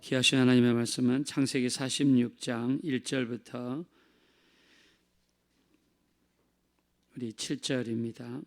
귀하신 하나님의 말씀은 창세기 46장 1절부터 우리 7절입니다.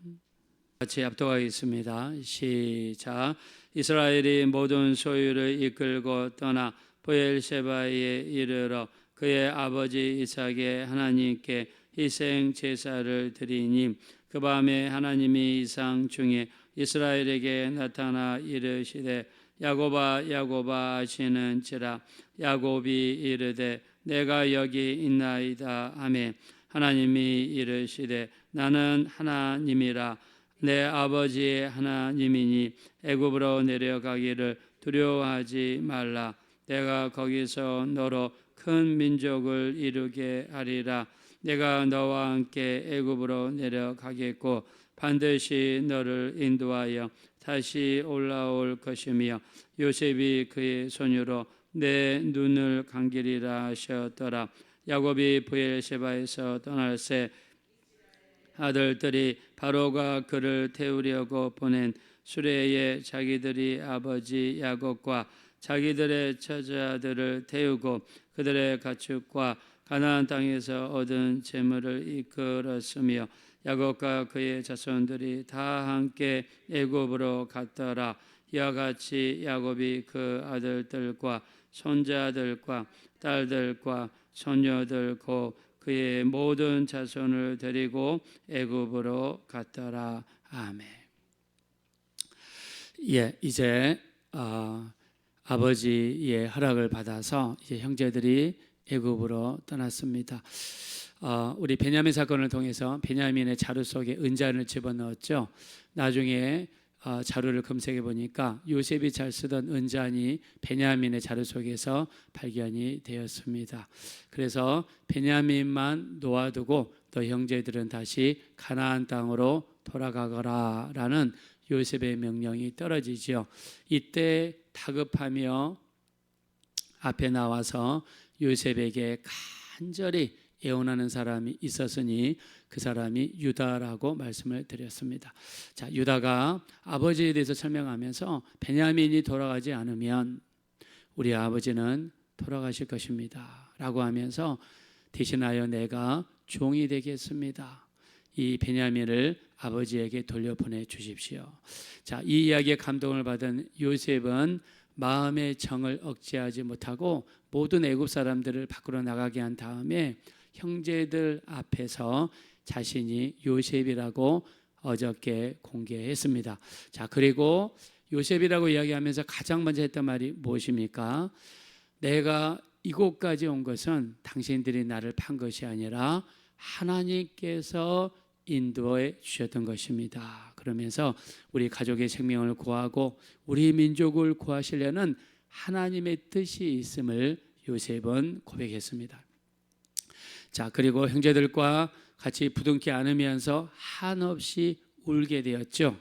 같이 합독하겠습니다. 시작. 이스라엘이 모든 소유를 이끌고 떠나 브엘셰바에 이르러 그의 아버지 이삭의 하나님께 희생 제사를 드리니 그 밤에 하나님이 이상 중에 이스라엘에게 나타나 이르시되 야곱아 야곱아 하시는지라. 야곱이 이르되 내가 여기 있나이다 하매 하나님이 이르시되 나는 하나님이라. 내 아버지의 하나님이니 애굽으로 내려가기를 두려워하지 말라. 내가 거기서 너로 큰 민족을 이루게 하리라. 내가 너와 함께 애굽으로 내려가겠고 반드시 너를 인도하여 다시 올라올 것이며 요셉이 그의 손으로 내 눈을 감기리라 하셨더라. 야곱이 브엘셰바에서 떠날새 아들들이 바로가 그를 태우려고 보낸 수레에 자기들이 아버지 야곱과 자기들의 처자들을 태우고 그들의 가축과 가나안 땅에서 얻은 재물을 이끌었으며 야곱과 그의 자손들이 다 함께 애굽으로 갔더라. 이와 같이 야곱이 그 아들들과 손자들과 딸들과 손녀들 곧 그의 모든 자손을 데리고 애굽으로 갔더라. 아멘. 이제 아버지의 허락을 받아서 이제 형제들이 애굽으로 떠났습니다. 우리 베냐민 사건을 통해서 베냐민의 자루 속에 은잔을 집어넣었죠. 나중에 자루를 검색해 보니까 요셉이 잘 쓰던 은잔이 베냐민의 자루 속에서 발견이 되었습니다. 그래서 베냐민만 놓아두고 너 형제들은 다시 가나안 땅으로 돌아가거라라는 요셉의 명령이 떨어지죠. 이때 다급하며 앞에 나와서 요셉에게 간절히 애원하는 사람이 있었으니 그 사람이 유다라고 말씀을 드렸습니다. 자, 유다가 아버지에 대해서 설명하면서 베냐민이 돌아가지 않으면 우리 아버지는 돌아가실 것입니다 라고 하면서 대신하여 내가 종이 되겠습니다. 이 베냐민을 아버지에게 돌려보내 주십시오. 자, 이 이야기에 감동을 받은 요셉은 마음의 정을 억제하지 못하고 모든 애굽 사람들을 밖으로 나가게 한 다음에 형제들 앞에서 자신이 요셉이라고 어저께 공개했습니다. 자, 그리고 요셉이라고 이야기하면서 가장 먼저 했던 말이 무엇입니까? 내가 이곳까지 온 것은 당신들이 나를 판 것이 아니라 하나님께서 인도해 주셨던 것입니다. 그러면서 우리 가족의 생명을 구하고 우리 민족을 구하시려는 하나님의 뜻이 있음을 요셉은 고백했습니다. 자, 그리고 형제들과 같이 부둥켜 안으면서 한없이 울게 되었죠.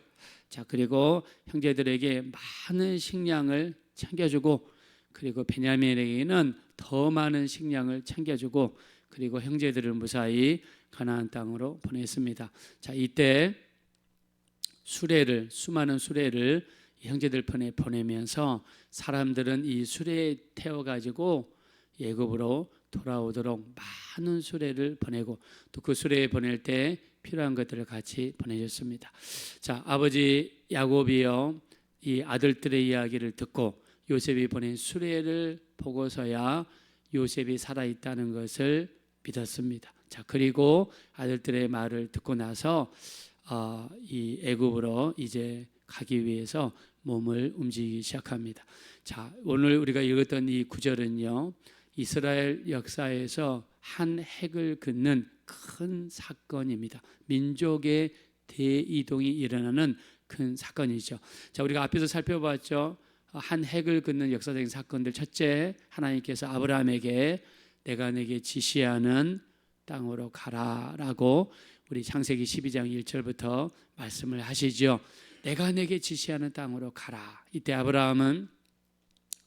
자, 그리고 형제들에게 많은 식량을 챙겨주고 그리고 베냐민에게는 더 많은 식량을 챙겨주고 그리고 형제들을 무사히 가나안 땅으로 보냈습니다. 자, 이때 수많은 수레를 형제들 편에 보내면서 사람들은 이 수레에 태워가지고 애굽으로 돌아오도록 많은 수레를 보내고 또 그 수레에 보낼 때 필요한 것들을 같이 보내줬습니다. 자, 아버지 야곱이요 이 아들들의 이야기를 듣고 요셉이 보낸 수레를 보고서야 요셉이 살아있다는 것을 믿었습니다. 자, 그리고 아들들의 말을 듣고 나서 이 애굽으로 이제 가기 위해서 몸을 움직이기 시작합니다. 자, 오늘 우리가 읽었던 이 구절은요 이스라엘 역사에서 한 획을 긋는 큰 사건입니다. 민족의 대이동이 일어나는 큰 사건이죠. 자, 우리가 앞에서 살펴봤죠. 한 획을 긋는 역사적인 사건들. 첫째, 하나님께서 아브라함에게 내가 내게 지시하는 땅으로 가라라고 우리 창세기 12장 1절부터 말씀을 하시죠. 내가 내게 지시하는 땅으로 가라. 이때 아브라함은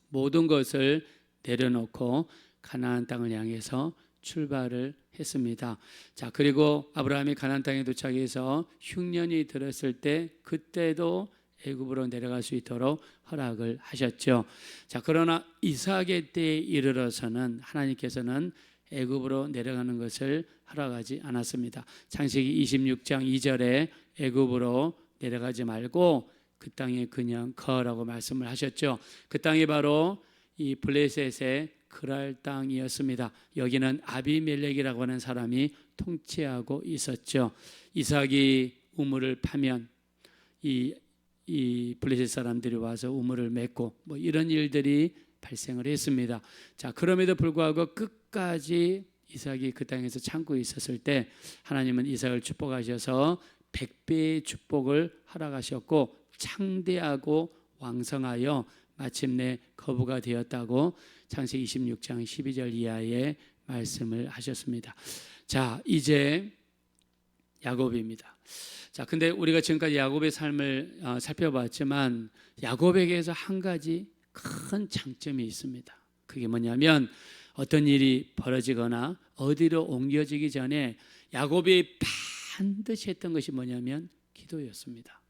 모든 것을 내려놓고 가나안 땅을 향해서 출발을 했습니다. 자, 그리고 아브라함이 가나안 땅에 도착해서 흉년이 들었을 때 그때도 애굽으로 내려갈 수 있도록 허락을 하셨죠. 자, 그러나 이삭의 때에 이르러서는 하나님께서는 애굽으로 내려가는 것을 허락하지 않았습니다. 창세기 26장 2절에 애굽으로 내려가지 말고 그 땅에 그냥 거하라고 말씀을 하셨죠. 그 땅이 바로 이 블레셋의 그랄 땅이었습니다. 여기는 아비멜렉이라고 하는 사람이 통치하고 있었죠. 이삭이 우물을 파면 이 블레셋 사람들이 와서 우물을 맺고 뭐 이런 일들이 발생을 했습니다. 자, 그럼에도 불구하고 끝까지 이삭이 그 땅에서 참고 있었을 때 하나님은 이삭을 축복하셔서 100배의 축복을 허락하셨고 창대하고 왕성하여 마침내 거부가 되었다고 창세기 26장 12절 이하에 말씀을 하셨습니다. 자, 이제 야곱입니다. 자, 근데 우리가 지금까지 야곱의 삶을 살펴봤지만 야곱에게서 한 가지 큰 장점이 있습니다. 그게 뭐냐면 어떤 일이 벌어지거나 어디로 옮겨지기 전에 야곱이 반드시 했던 것이 뭐냐면 기도였습니다.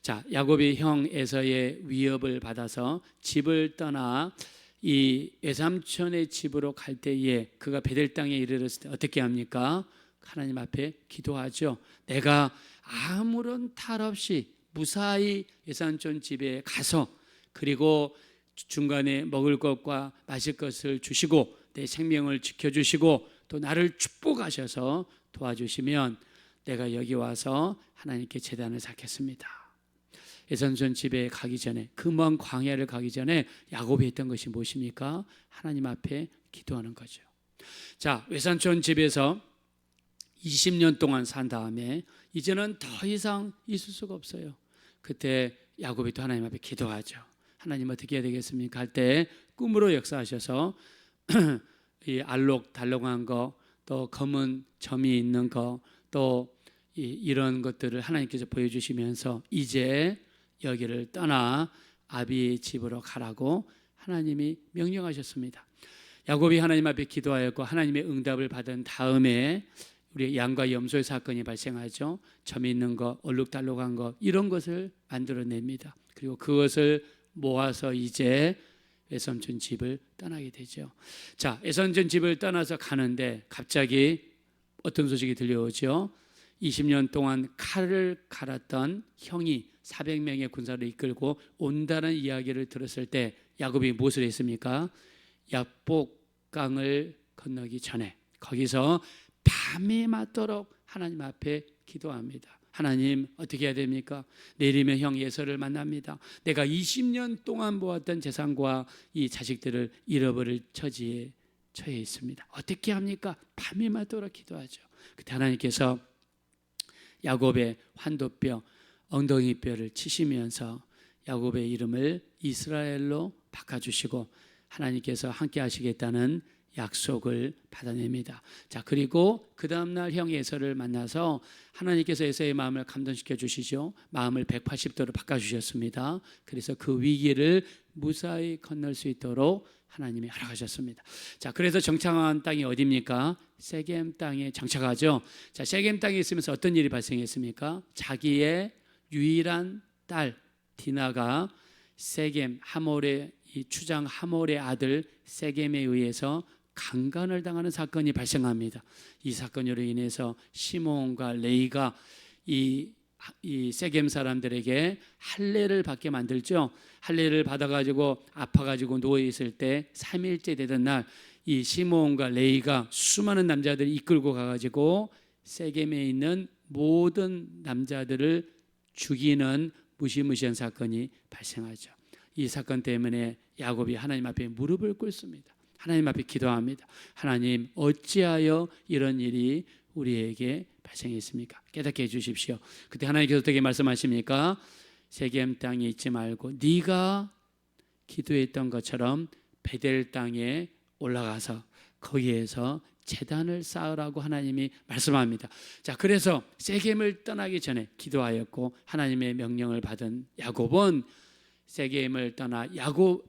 자, 야곱이 형 에서의 위협을 받아서 집을 떠나 이 외삼촌의 집으로 갈 때에 그가 베델 땅에 이르렀을 때 어떻게 합니까? 하나님 앞에 기도하죠. 내가 아무런 탈 없이 무사히 외삼촌 집에 가서 그리고 중간에 먹을 것과 마실 것을 주시고 내 생명을 지켜주시고 또 나를 축복하셔서 도와주시면 내가 여기 와서 하나님께 제단을 쌓겠습니다. 외삼촌 집에 가기 전에 그 먼 광야를 가기 전에 야곱이 했던 것이 무엇입니까? 하나님 앞에 기도하는 거죠. 자, 외삼촌 집에서 20년 동안 산 다음에 이제는 더 이상 있을 수가 없어요. 그때 야곱이 또 하나님 앞에 기도하죠. 하나님 어떻게 해야 되겠습니까? 할 때 꿈으로 역사하셔서 이 알록달록한 거, 또 검은 점이 있는 거, 또 이런 것들을 하나님께서 보여주시면서 이제 여기를 떠나 아비의 집으로 가라고 하나님이 명령하셨습니다. 야곱이 하나님 앞에 기도하였고 하나님의 응답을 받은 다음에 우리 양과 염소의 사건이 발생하죠. 점이 있는 것, 얼룩달룩한 것 이런 것을 만들어냅니다. 그리고 그것을 모아서 이제 외삼촌 집을 떠나게 되죠. 자, 외삼촌 집을 떠나서 가는데 갑자기 어떤 소식이 들려오죠? 20년 동안 칼을 갈았던 형이 400명의 군사를 이끌고 온다는 이야기를 들었을 때 야곱이 무엇을 했습니까? 야복강을 건너기 전에 거기서 밤이 맞도록 하나님 앞에 기도합니다. 하나님 어떻게 해야 됩니까? 내일이면 형 예서를 만납니다. 내가 20년 동안 모았던 재산과 이 자식들을 잃어버릴 처지에 처해 있습니다. 어떻게 합니까? 밤이 맞도록 기도하죠. 그때 하나님께서 야곱의 환도뼈, 엉덩이뼈를 치시면서 야곱의 이름을 이스라엘로 바꿔주시고 하나님께서 함께 하시겠다는 약속을 받아냅니다. 자, 그리고 그 다음날 형 에서를 만나서 하나님께서 에서의 마음을 감동시켜 주시죠. 마음을 180도로 바꿔주셨습니다. 그래서 그 위기를 무사히 건널 수 있도록 하나님이 허락하셨습니다. 자, 그래서 정착한 땅이 어디입니까? 세겜 땅에 정착하죠. 자, 세겜 땅에 있으면서 어떤 일이 발생했습니까? 자기의 유일한 딸 디나가 세겜 하몰의 이 추장 하몰의 아들 세겜에 의해서 강간을 당하는 사건이 발생합니다. 이 사건으로 인해서 시몬과 레이가 이 세겜 사람들에게 할례를 받게 만들죠. 할례를 받아가지고 아파가지고 누워있을 때 3일째 되던 날 이 시몬과 레이가 수많은 남자들을 이끌고 가가지고 세겜에 있는 모든 남자들을 죽이는 무시무시한 사건이 발생하죠. 이 사건 때문에 야곱이 하나님 앞에 무릎을 꿇습니다. 하나님 앞에 기도합니다. 하나님 어찌하여 이런 일이 우리에게 발생했습니까? 깨닫게 해주십시오. 그때 하나님께서 어떻게 말씀하십니까? 세겜 땅에 있지 말고 네가 기도했던 것처럼 베델 땅에 올라가서 거기에서 제단을 쌓으라고 하나님이 말씀합니다. 자, 그래서 세겜을 떠나기 전에 기도하였고 하나님의 명령을 받은 야곱은 세겜을 떠나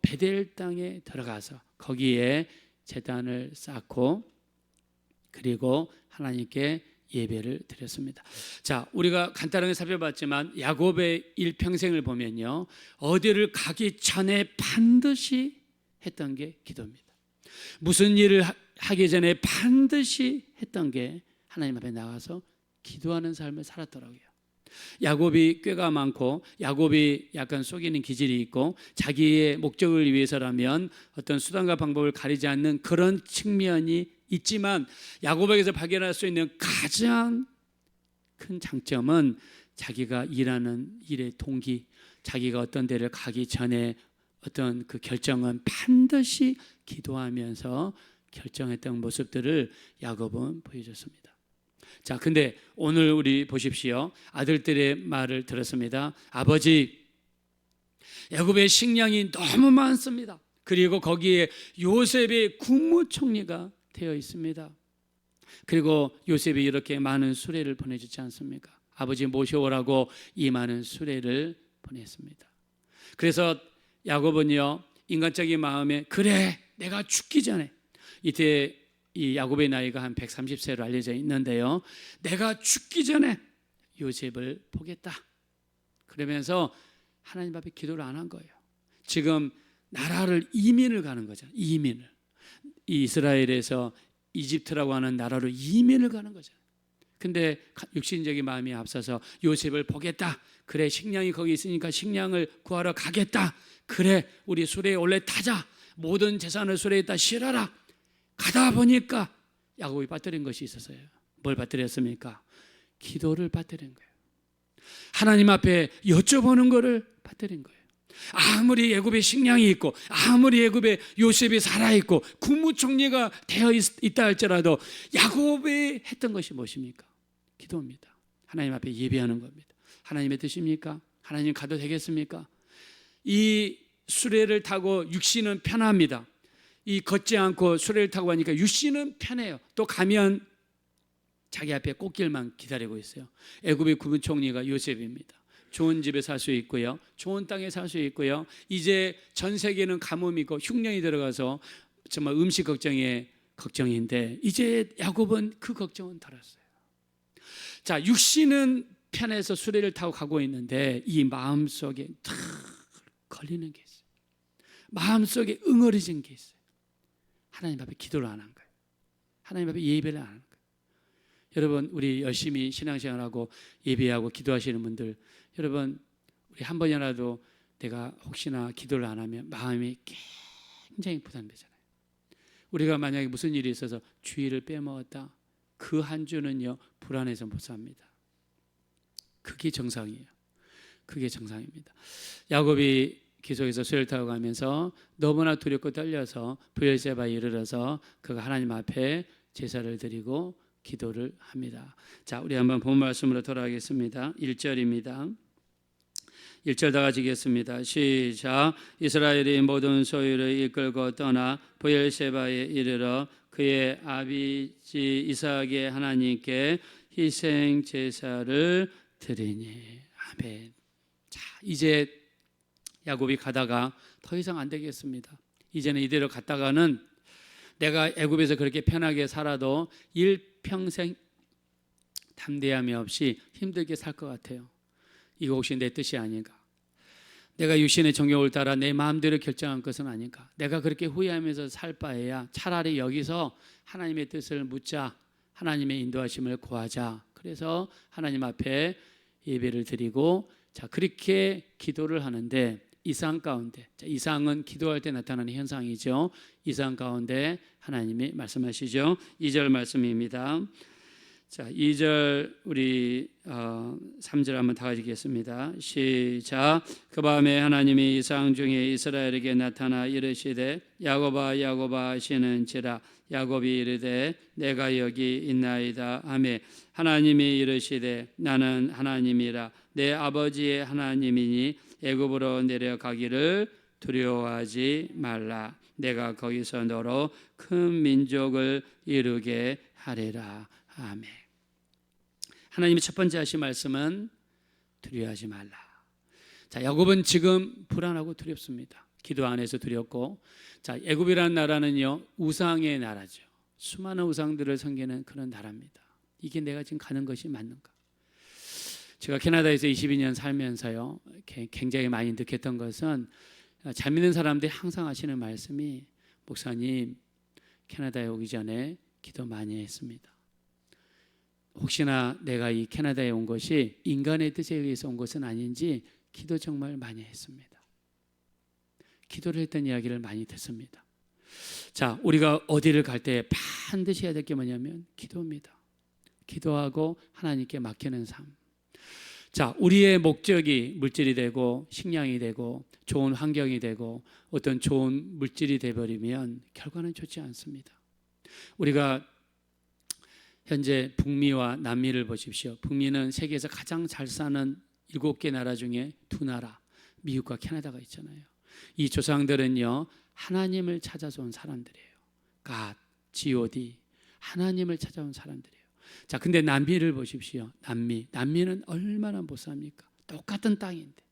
베델 땅에 들어가서 거기에 제단을 쌓고 그리고 하나님께 예배를 드렸습니다. 자, 우리가 간단하게 살펴봤지만 야곱의 일평생을 보면요, 어디를 가기 전에 반드시 했던 게 기도입니다. 무슨 일을 하기 전에 반드시 했던 게 하나님 앞에 나가서 기도하는 삶을 살았더라고요. 야곱이 꾀가 많고 야곱이 약간 속이는 기질이 있고 자기의 목적을 위해서라면 어떤 수단과 방법을 가리지 않는 그런 측면이 있지만, 야곱에게서 발견할 수 있는 가장 큰 장점은 자기가 일하는 일의 동기, 자기가 어떤 데를 가기 전에 어떤 그 결정은 반드시 기도하면서 결정했던 모습들을 야곱은 보여줬습니다. 자, 근데 오늘 우리 보십시오. 아들들의 말을 들었습니다. 아버지, 야곱의 식량이 너무 많습니다. 그리고 거기에 요셉의 국무총리가 되어 있습니다. 그리고 요셉이 이렇게 많은 수레를 보내주지 않습니까? 아버지 모셔오라고 이 많은 수레를 보냈습니다. 그래서 야곱은요, 인간적인 마음에 그래, 내가 죽기 전에, 이때 이 야곱의 나이가 한 130세로 알려져 있는데요, 내가 죽기 전에 요셉을 보겠다. 그러면서 하나님 앞에 기도를 안 한 거예요. 지금 나라를 이민을 가는 거잖아요. 이민을. 이 이스라엘에서 이집트라고 하는 나라로 이민을 가는 거잖아요. 근데 육신적인 마음이 앞서서 요셉을 보겠다. 그래, 식량이 거기 있으니까 식량을 구하러 가겠다. 그래, 우리 수레에 올래 타자. 모든 재산을 수레에다 실어라. 가다 보니까 야곱이 빠뜨린 것이 있었어요. 뭘 빠뜨렸습니까? 기도를 빠뜨린 거예요. 하나님 앞에 여쭤보는 거를 빠뜨린 거예요. 아무리 애굽에 식량이 있고 아무리 애굽에 요셉이 살아있고 국무총리가 되어 있다 할지라도 야곱이 했던 것이 무엇입니까? 기도입니다. 하나님 앞에 예배하는 겁니다. 하나님의 뜻입니까? 하나님 가도 되겠습니까? 이 수레를 타고 육신은 편합니다. 이 걷지 않고 수레를 타고 가니까 육신은 편해요. 또 가면 자기 앞에 꽃길만 기다리고 있어요. 애굽의 국무총리가 요셉입니다. 좋은 집에 살 수 있고요, 좋은 땅에 살 수 있고요, 이제 전 세계는 가뭄이고 흉년이 들어가서 정말 음식 걱정인데 이제 야곱은 그 걱정은 덜었어요. 자, 육신은 편해서 수레를 타고 가고 있는데 이 마음속에 탁 걸리는 게 있어요. 마음속에 응어리진 게 있어요. 하나님 앞에 기도를 안 한 거예요. 하나님 앞에 예배를 안 한 거예요. 여러분, 우리 열심히 신앙생활하고 예배하고 기도하시는 분들, 여러분, 우리 한 번이라도 내가 혹시나 기도를 안 하면 마음이 굉장히 부담되잖아요. 우리가 만약에 무슨 일이 있어서 주일을 빼먹었다, 그 한 주는요 불안해서 못 삽니다. 그게 정상이에요. 그게 정상입니다. 야곱이 계속해서 수레를 타고 가면서 너무나 두렵고 떨려서 브엘세바에 이르러서 그가 하나님 앞에 제사를 드리고 기도를 합니다. 자, 우리 한번 본 말씀으로 돌아가겠습니다. 1절입니다. 1절 다 같이 읽겠습니다. 시작. 이스라엘이 모든 소유를 이끌고 떠나 브엘세바에 이르러 그의 아비지 이삭의 하나님께 희생 제사를 드리니. 아멘. 자, 이제 야곱이 가다가 더 이상 안 되겠습니다. 이제는 이대로 갔다가는 내가 애굽에서 그렇게 편하게 살아도 일평생 담대함이 없이 힘들게 살 것 같아요. 이거 혹시 내 뜻이 아닌가? 내가 육신의 정욕을 따라 내 마음대로 결정한 것은 아닌가? 내가 그렇게 후회하면서 살 바에야 차라리 여기서 하나님의 뜻을 묻자, 하나님의 인도하심을 구하자. 그래서 하나님 앞에 예배를 드리고, 자, 그렇게 기도를 하는데 이상 가운데, 자, 이상은 기도할 때 나타나는 현상이죠. 이상 가운데 하나님이 말씀하시죠. 2절 말씀입니다. 자, 2절 우리 3절 한번 다 같이 읽겠습니다. 시작. 그 밤에 하나님이 이상 중에 이스라엘에게 나타나 이르시되 야곱아 야곱아 하시는지라. 야곱이 이르되 내가 여기 있나이다 하매 하나님이 이르시되 나는 하나님이라 내 아버지의 하나님이니 애굽으로 내려가기를 두려워하지 말라. 내가 거기서 너로 큰 민족을 이루게 하리라. 아멘. 하나님의 첫 번째 하신 말씀은 두려워하지 말라. 자, 야곱은 지금 불안하고 두렵습니다. 기도 안에서 두렵고, 자, 애굽이라는 나라는요 우상의 나라죠. 수많은 우상들을 섬기는 그런 나라입니다. 이게 내가 지금 가는 것이 맞는가? 제가 캐나다에서 22년 살면서요, 굉장히 많이 느꼈던 것은, 잘 믿는 사람들이 항상 하시는 말씀이, 목사님, 캐나다에 오기 전에 기도 많이 했습니다. 혹시나 내가 이 캐나다에 온 것이 인간의 뜻에 의해서 온 것은 아닌지 기도 정말 많이 했습니다. 기도를 했던 이야기를 많이 듣습니다. 자, 우리가 어디를 갈 때 반드시 해야 될 게 뭐냐면 기도입니다. 기도하고 하나님께 맡기는 삶. 자, 우리의 목적이 물질이 되고 식량이 되고 좋은 환경이 되고 어떤 좋은 물질이 되어버리면 결과는 좋지 않습니다. 우리가 현재 북미와 남미를 보십시오. 북미는 세계에서 가장 잘 사는 7개 나라 중에 2나라, 미국과 캐나다가 있잖아요. 이 조상들은요, 하나님을 찾아서 온 사람들이에요. God, G-O-D, 하나님을 찾아온 사람들이에요. 자, 근데 남미를 보십시오. 남미는 얼마나 못 삽니까? 똑같은 땅인데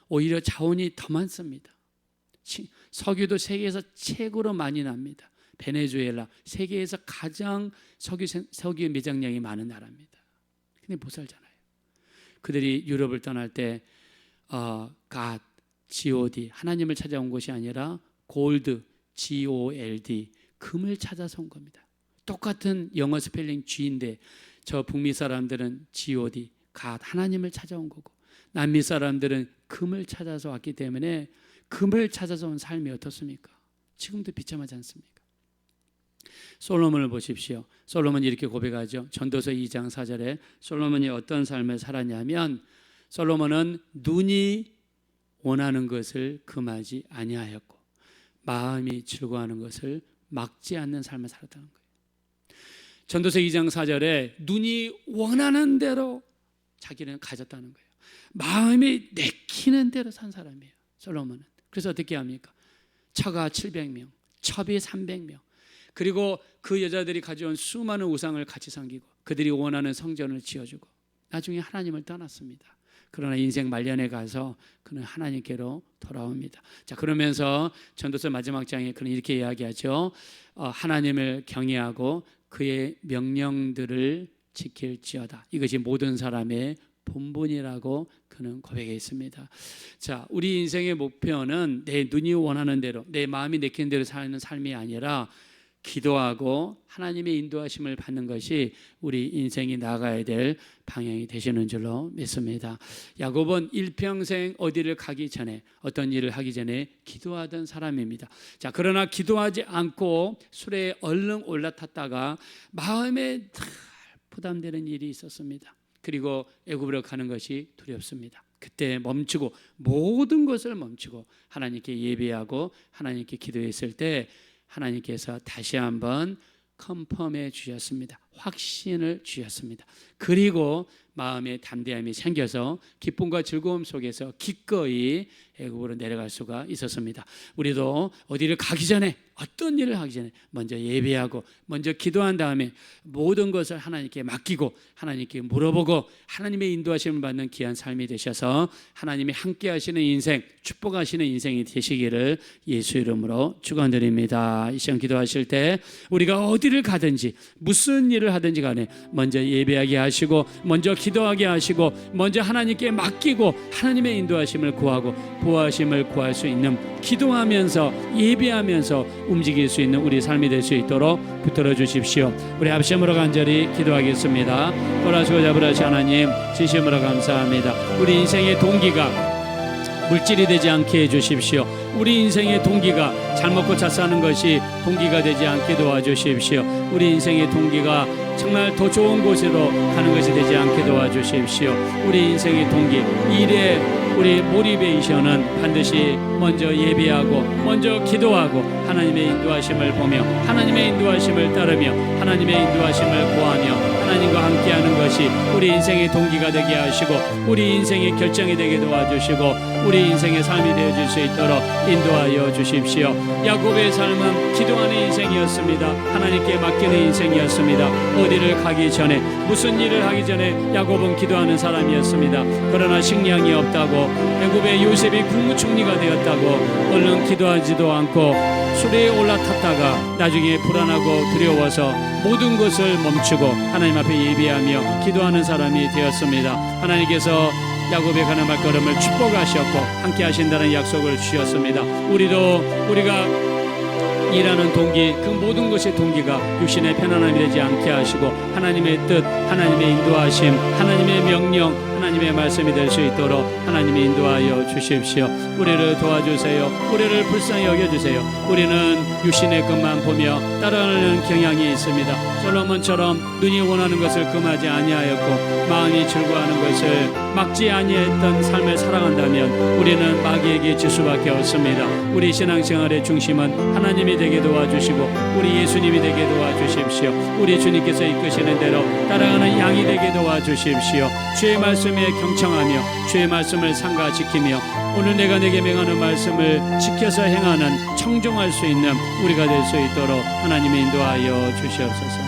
오히려 자원이 더 많습니다. 석유도 세계에서 최고로 많이 납니다. 베네수엘라, 세계에서 가장 석유 매장량이 많은 나라입니다. 근데 못 살잖아요. 그들이 유럽을 떠날 때 God, G-O-D, 하나님을 찾아온 것이 아니라 골드, G-O-L-D, 금을 찾아서 온 겁니다. 똑같은 영어 스펠링 G인데 저 북미 사람들은 G-O-D, God, 하나님을 찾아온 거고, 남미 사람들은 금을 찾아서 왔기 때문에 금을 찾아서 온 삶이 어떻습니까? 지금도 비참하지 않습니까? 솔로몬을 보십시오. 솔로몬이 이렇게 고백하죠. 전도서 2장 4절에 솔로몬이 어떤 삶을 살았냐면, 솔로몬은 눈이 원하는 것을 금하지 아니하였고 마음이 즐거워하는 것을 막지 않는 삶을 살았다는 거예요. 전도서 2장 4절에 눈이 원하는 대로 자기는 가졌다는 거예요. 마음이 내키는 대로 산 사람이에요, 솔로몬은. 그래서 어떻게 합니까? 처가 700명, 첩이 300명, 그리고 그 여자들이 가져온 수많은 우상을 같이 섬기고 그들이 원하는 성전을 지어주고 나중에 하나님을 떠났습니다. 그러나 인생 말년에 가서 그는 하나님께로 돌아옵니다. 자, 그러면서 전도서 마지막 장에 그는 이렇게 이야기하죠. 하나님을 경외하고 그의 명령들을 지킬지어다. 이것이 모든 사람의 본분이라고 그는 고백했습니다. 자, 우리 인생의 목표는 내 눈이 원하는 대로, 내 마음이 내키는 대로 사는 삶이 아니라 기도하고 하나님의 인도하심을 받는 것이 우리 인생이 나아가야 될 방향이 되시는 줄로 믿습니다. 야곱은 일평생 어디를 가기 전에, 어떤 일을 하기 전에 기도하던 사람입니다. 자, 그러나 기도하지 않고 술에 얼른 올라탔다가 마음에 부담되는 일이 있었습니다. 그리고 애굽으로 가는 것이 두렵습니다. 그때 멈추고, 모든 것을 멈추고 하나님께 예배하고 하나님께 기도했을 때 하나님께서 다시 한번 컨펌해 주셨습니다. 확신을 주셨습니다. 그리고 마음의 담대함이 생겨서 기쁨과 즐거움 속에서 기꺼이 애굽으로 내려갈 수가 있었습니다. 우리도 어디를 가기 전에, 어떤 일을 하기 전에 먼저 예배하고 먼저 기도한 다음에 모든 것을 하나님께 맡기고 하나님께 물어보고 하나님의 인도하심을 받는 귀한 삶이 되셔서 하나님이 함께 하시는 인생, 축복하시는 인생이 되시기를 예수 이름으로 축원드립니다. 이 시간 기도하실 때 우리가 어디를 가든지 무슨 일을 하든지 간에 먼저 예배하게 하시고 먼저 기도하게 하시고 먼저 하나님께 맡기고 하나님의 인도하심을 구하고 보호하심을 구할 수 있는, 기도하면서 예배하면서 움직일 수 있는 우리 삶이 될 수 있도록 붙들어 주십시오. 우리 합심으로 간절히 기도하겠습니다. 돌아시고 잡으라시 하나님, 진심으로 감사합니다. 우리 인생의 동기가 물질이 되지 않게 해주십시오. 우리 인생의 동기가 잘 먹고 잘 사는 것이 동기가 되지 않게 도와주십시오. 우리 인생의 동기가 정말 더 좋은 곳으로 가는 것이 되지 않게 도와주십시오. 우리 인생의 동기, 일에 우리 모티베이션은 반드시 먼저 예배하고 먼저 기도하고 하나님의 인도하심을 보며 하나님의 인도하심을 따르며 하나님의 인도하심을 구하며 하나님과 함께하는 것이 우리 인생의 동기가 되게 하시고 우리 인생의 결정이 되게 도와주시고 우리 인생의 삶이 되어줄 수 있도록 인도하여 주십시오. 야곱의 삶은 기도하는 인생이었습니다. 하나님께 맡기는 인생이었습니다. 어디를 가기 전에, 무슨 일을 하기 전에 야곱은 기도하는 사람이었습니다. 그러나 식량이 없다고, 애굽의 요셉이 국무총리가 되었다고 얼른 기도하지도 않고 술에 올라탔다가 나중에 불안하고 두려워서 모든 것을 멈추고 하나님 하나님 앞에 예비하며 기도하는 사람이 되었습니다. 하나님께서 야곱의 가는 발걸음을 축복하셨고 함께 하신다는 약속을 주셨습니다. 우리가 일하는 동기, 그 모든 것의 동기가 육신의 편안함이 되지 않게 하시고 하나님의 뜻, 하나님의 인도하심, 하나님의 명령, 하나님의 말씀이 될 수 있도록 하나님이 인도하여 주십시오. 우리를 도와주세요. 우리를 불쌍히 여겨주세요. 우리는 육신의 것만 보며 따라가는 경향이 있습니다. 솔로몬처럼 눈이 원하는 것을 금하지 아니하였고 마음이 즐거워하는 것을 막지 아니했던 삶을 살아간다면 우리는 마귀에게 질 수밖에 없습니다. 우리 신앙생활의 중심은 하나님이 되게 도와주시고 우리 예수님이 되게 도와주십시오. 우리 주님께서 이끄시는 대로 따라가는 양이 되게 도와주십시오. 주의 말씀에 경청하며 주의 말씀을 삼가 지키며 오늘 내가 내게 명하는 말씀을 지켜서 행하는 청종할 수 있는 우리가 될 수 있도록 하나님이 인도하여 주시옵소서.